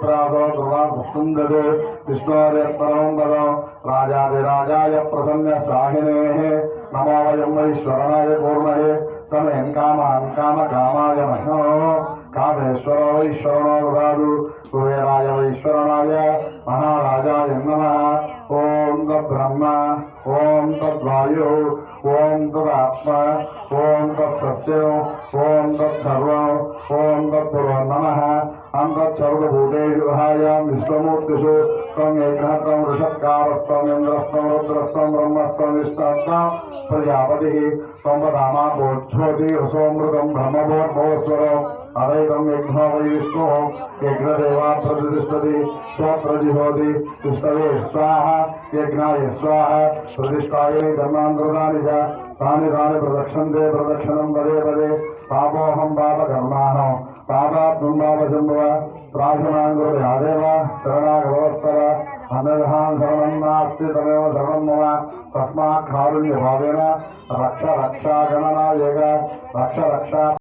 प्रादो ध्रुवासुन्दरे विष्णोरेत्तरं राजाधिराजाय प्रसन्न शाहिनेः नमो वयं वैश्वरणाय कूर्महे तमें कामान् कामकामाय मह्यो कामेश्वर वैश्वरणो ददातु कुबेराय वैश्वरणाय महाराजाय नमः। ओं तद्ब्रह्म ओं तद्वायु ओं तदात्मा ओं तत्सस्य ओं तत्सर्वं ओं तत्पुरो नमः। अंतत्सर्वभूतेषु विहायां विश्वमूर्तिषु त्वम् एकः त्वं ऋषत्कारस्त्वम् इन्द्रस्त्वं रुद्रस्त्वं ब्रह्मस्त्वं विष्णुस्त्वं प्रजापतिः त्वं वदामा बोद्धोति रसोऽमृतं ब्रह्मभोर्भवस्वरम् अदैवं यज्ञो वै विष्णुः यज्ञदेवा प्रतिष्ठति स्वप्रतिहोति तिष्ठते स्वाहा यज्ञाय स्वाहा प्रतिष्ठायै धर्मान्तराणि च तानि तानि प्रदक्षन्ते प्रदक्षिणं पदे पदे पापोऽहं पापकर्माणो पापात्मं पापशम्भव प्रार्थनाङ्गुरुयादेव शरणागतवत्सव अन्यथां शरणं नास्ति तमेव शरणं मम तस्मात् कारुण्यभावेन रक्ष रक्षा गणनायक रक्ष रक्षा